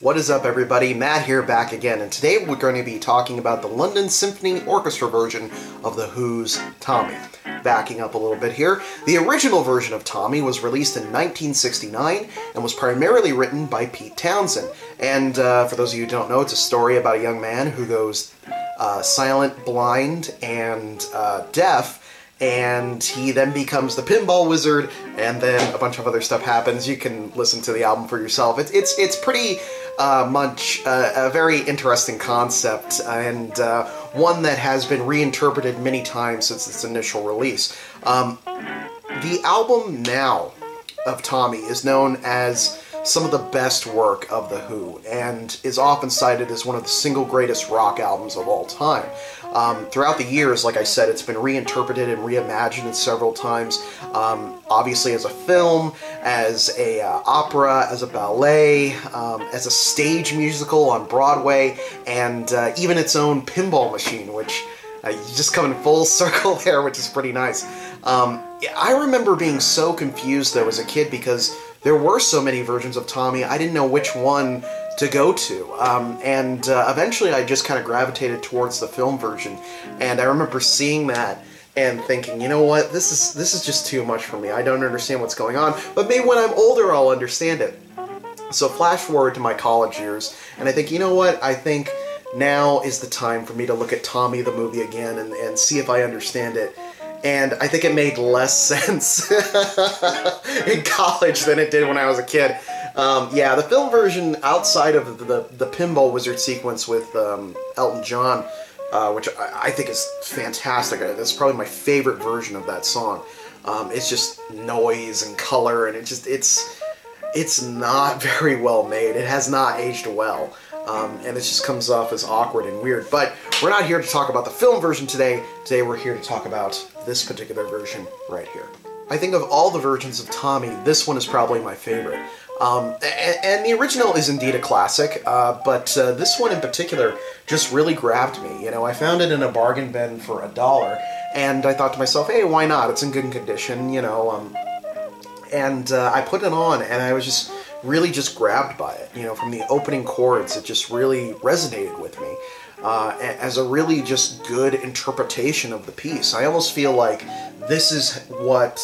What is up, everybody? Matt here, back again, and today we're going to be talking about the London Symphony Orchestra version of The Who's Tommy. Backing up a little bit here, the original version of Tommy was released in 1969 and was primarily written by Pete Townshend. And for those of you who don't know, it's a story about a young man who goes silent, blind, and deaf, and he then becomes the pinball wizard, and then a bunch of other stuff happens. You can listen to the album for yourself. It's pretty much a very interesting concept, and one that has been reinterpreted many times since its initial release. The album now of Tommy is known as some of the best work of The Who, and is often cited as one of the single greatest rock albums of all time. Throughout the years, like I said, it's been reinterpreted and reimagined several times, obviously as a film, as a opera, as a ballet, as a stage musical on Broadway, and even its own pinball machine, which you just come in full circle there, which is pretty nice. I remember being so confused, though, as a kid, because there were so many versions of Tommy, I didn't know which one to go to, and eventually I just kind of gravitated towards the film version, and I remember seeing that and thinking, you know what, this is just too much for me. I don't understand what's going on, but maybe when I'm older I'll understand it. So flash forward to my college years, and I think, you know what, I think now is the time for me to look at Tommy the movie again and see if I understand it. And I think it made less sense in college than it did when I was a kid. Yeah, the film version, outside of the Pinball Wizard sequence with Elton John, which I think is fantastic. That's probably my favorite version of that song. It's just noise and color, and it's not very well made. It has not aged well. And it just comes off as awkward and weird. But we're not here to talk about the film version today. Today we're here to talk about this particular version right here. I think of all the versions of Tommy, this one is probably my favorite. And the original is indeed a classic, but this one in particular just really grabbed me. You know, I found it in a bargain bin for $1, and I thought to myself, hey, why not? It's in good condition, you know. And I put it on, and I was just really grabbed by it. You know, from the opening chords, it just really resonated with me as a really just good interpretation of the piece. I almost feel like this is what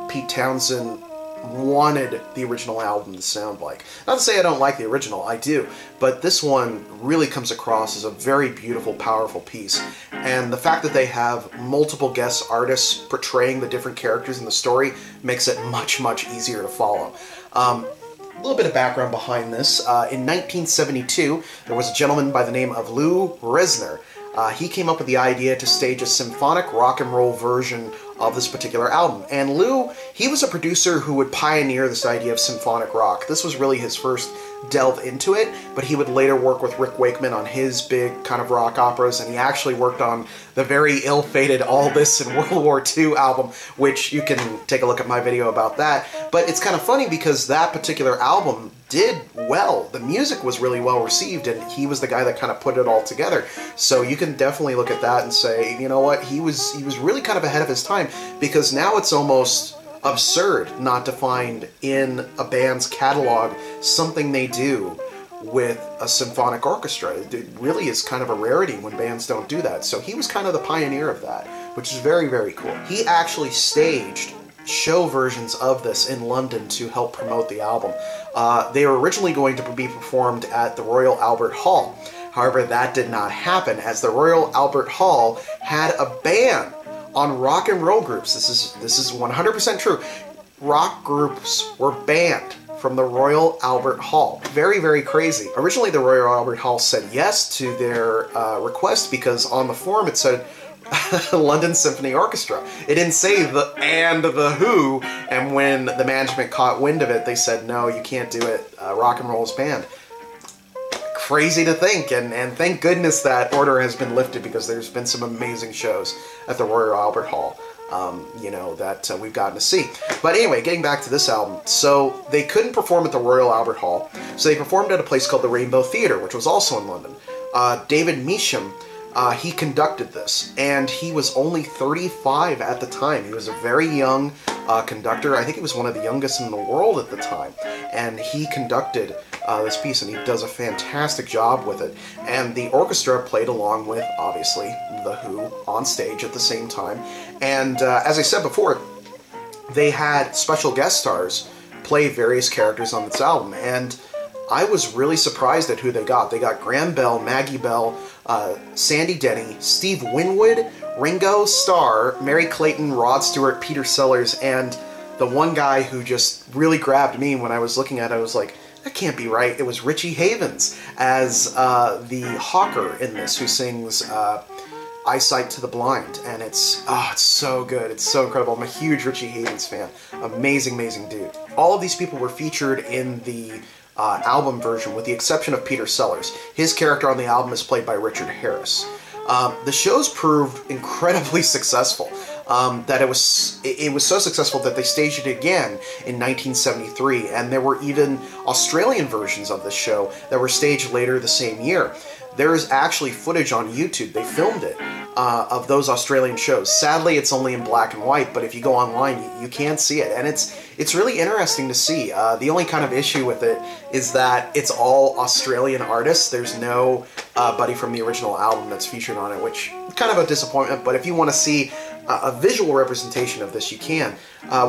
Pete Townshend wanted the original album to sound like. Not to say I don't like the original, I do, but this one really comes across as a very beautiful, powerful piece. And the fact that they have multiple guest artists portraying the different characters in the story makes it much, much easier to follow. A little bit of background behind this. In 1972, there was a gentleman by the name of Lou Reisner. He came up with the idea to stage a symphonic rock and roll version of this particular album. And Lou, he was a producer who would pioneer this idea of symphonic rock. This was really his first delve into it, but he would later work with Rick Wakeman on his big kind of rock operas, and he actually worked on the very ill-fated All This in World War II album, which you can take a look at my video about that. But it's kind of funny because that particular album did well. The music was really well received, and he was the guy that kind of put it all together. So you can definitely look at that and say, you know what, he was really kind of ahead of his time, because now it's almost absurd not to find in a band's catalog something they do with a symphonic orchestra. It really is kind of a rarity when bands don't do that. So he was kind of the pioneer of that, which is very, very cool. He actually staged show versions of this in London to help promote the album. They were originally going to be performed at the Royal Albert Hall. However, that did not happen, as the Royal Albert Hall had a ban on rock and roll groups. This is 100% true. Rock groups were banned from the Royal Albert Hall. Very, very crazy. Originally, the Royal Albert Hall said yes to their request, because on the form it said London Symphony Orchestra. It didn't say the Who, and when the management caught wind of it, they said, no, you can't do it. Rock and roll is banned. Crazy to think, and thank goodness that order has been lifted, because there's been some amazing shows at the Royal Albert Hall, you know, that we've gotten to see. But anyway, getting back to this album, so they couldn't perform at the Royal Albert Hall, so they performed at a place called the Rainbow Theatre, which was also in London. David Measham, he conducted this, and he was only 35 at the time. He was a very young conductor. I think he was one of the youngest in the world at the time, and he conducted this piece, and he does a fantastic job with it. And the orchestra played along with, obviously, The Who on stage at the same time. And as I said before, they had special guest stars play various characters on this album, and I was really surprised at who they got. They got Graham Bell, Maggie Bell, Sandy Denny, Steve Winwood, Ringo Starr, Mary Clayton, Rod Stewart, Peter Sellers, and the one guy who just really grabbed me when I was looking at it, I was like, that can't be right. It was Richie Havens as the hawker in this, who sings Eyesight to the Blind, and it's so good. It's so incredible. I'm a huge Richie Havens fan. Amazing, amazing dude. All of these people were featured in the album version, with the exception of Peter Sellers. His character on the album is played by Richard Harris. The shows proved incredibly successful. That it was so successful that they staged it again in 1973, and there were even Australian versions of this show that were staged later the same year. There is actually footage on YouTube, they filmed it, of those Australian shows. Sadly, it's only in black and white, but if you go online, you can see it, and it's really interesting to see. The only kind of issue with it is that it's all Australian artists. There's no buddy from the original album that's featured on it, which is kind of a disappointment, but if you want to see a visual representation of this, you can.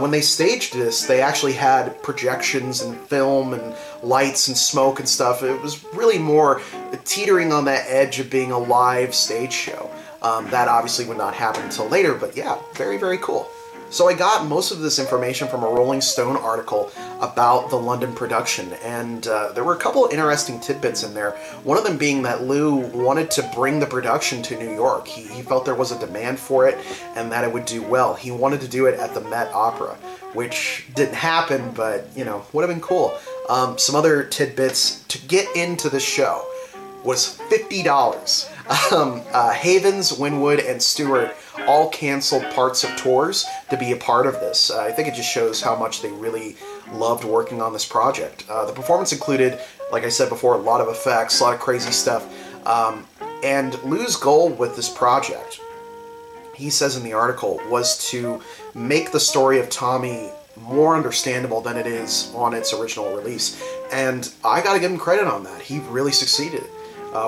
When they staged this, they actually had projections and film and lights and smoke and stuff. It was really more teetering on that edge of being a live stage show. That obviously would not happen until later, but yeah, very, very cool. So I got most of this information from a Rolling Stone article about the London production, and there were a couple of interesting tidbits in there. One of them being that Lou wanted to bring the production to New York. He felt there was a demand for it and that it would do well. He wanted to do it at the Met Opera, which didn't happen, but, you know, would have been cool. Some other tidbits to get into the show was $50. Havens, Winwood, and Stewart all canceled parts of tours to be a part of this. I think it just shows how much they really loved working on this project. The performance included, like I said before, a lot of effects, a lot of crazy stuff. And Lou's goal with this project, he says in the article, was to make the story of Tommy more understandable than it is on its original release. And I gotta give him credit on that. He really succeeded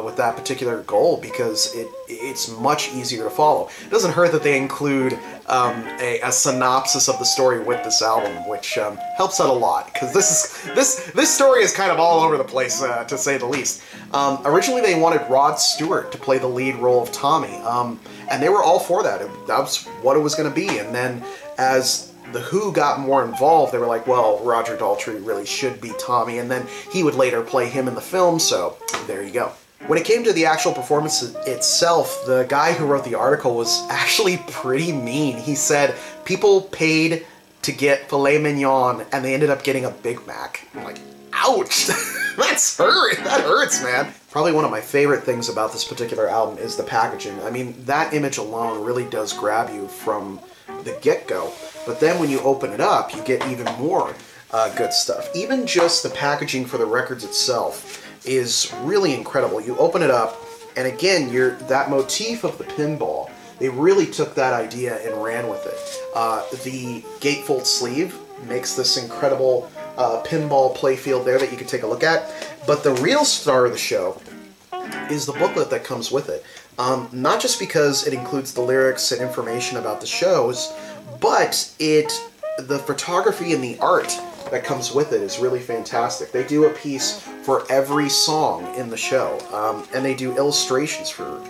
with that particular goal, because it's much easier to follow. It doesn't hurt that they include a synopsis of the story with this album, which helps out a lot, because this story is kind of all over the place, to say the least. Originally they wanted Rod Stewart to play the lead role of Tommy, and they were all for that. That was what it was going to be. And then as The Who got more involved, they were like, well, Roger Daltrey really should be Tommy, and then he would later play him in the film, so there you go. When it came to the actual performance itself, the guy who wrote the article was actually pretty mean. He said people paid to get filet mignon, and they ended up getting a Big Mac. I'm like, ouch! That hurts, man. Probably one of my favorite things about this particular album is the packaging. I mean, that image alone really does grab you from the get-go. But then when you open it up, you get even more good stuff. Even just the packaging for the records itself is really incredible. You open it up, and again, that motif of the pinball, they really took that idea and ran with it. The gatefold sleeve makes this incredible pinball playfield there that you can take a look at. But the real star of the show is the booklet that comes with it. Not just because it includes the lyrics and information about the shows, but the photography and the art that comes with it is really fantastic. They do a piece for every song in the show, and they do illustrations for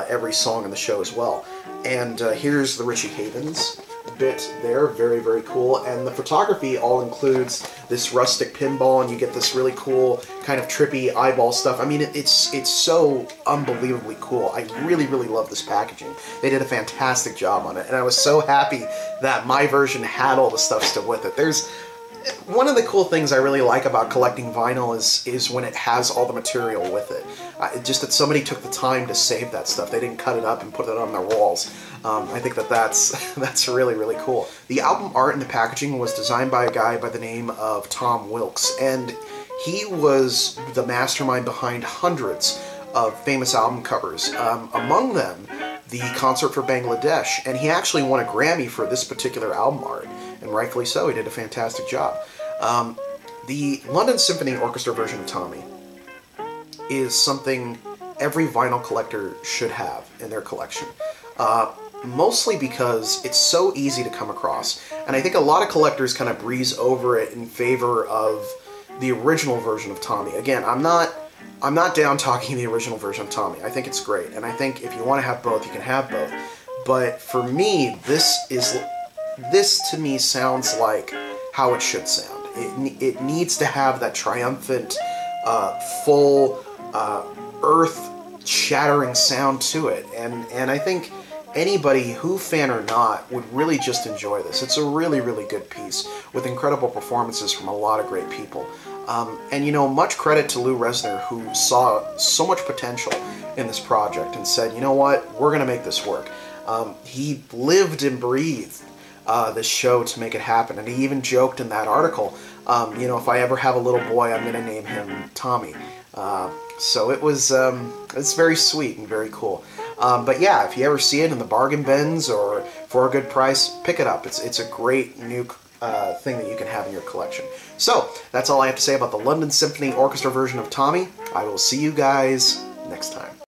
every song in the show as well. And here's the Richie Havens bit there, very, very cool. And the photography all includes this rustic pinball, and you get this really cool kind of trippy eyeball stuff. I mean, it's so unbelievably cool. I really, really love this packaging. They did a fantastic job on it, and I was so happy that my version had all the stuff still with it. One of the cool things I really like about collecting vinyl is when it has all the material with it. Just that somebody took the time to save that stuff. They didn't cut it up and put it on their walls. I think that's really, really cool. The album art and the packaging was designed by a guy by the name of Tom Wilkes, and he was the mastermind behind hundreds of famous album covers. Among them, the Concert for Bangladesh, and he actually won a Grammy for this particular album art. And rightfully so, he did a fantastic job. The London Symphony Orchestra version of Tommy is something every vinyl collector should have in their collection. Mostly because it's so easy to come across, and I think a lot of collectors kind of breeze over it in favor of the original version of Tommy. Again, I'm not down talking the original version of Tommy. I think it's great, and I think if you want to have both, you can have both. But for me, this to me sounds like how it should sound. It needs to have that triumphant, full, earth-shattering sound to it, and I think anybody, Who fan or not, would really just enjoy this. It's a really, really good piece with incredible performances from a lot of great people. And, you know, much credit to Lou Resner, who saw so much potential in this project and said, you know what, we're going to make this work. He lived and breathed this show to make it happen, and he even joked in that article, you know, if I ever have a little boy, I'm going to name him Tommy. So it's very sweet and very cool. But yeah, if you ever see it in the bargain bins or for a good price, pick it up. It's a great new thing that you can have in your collection. So that's all I have to say about the London Symphony Orchestra version of Tommy. I will see you guys next time.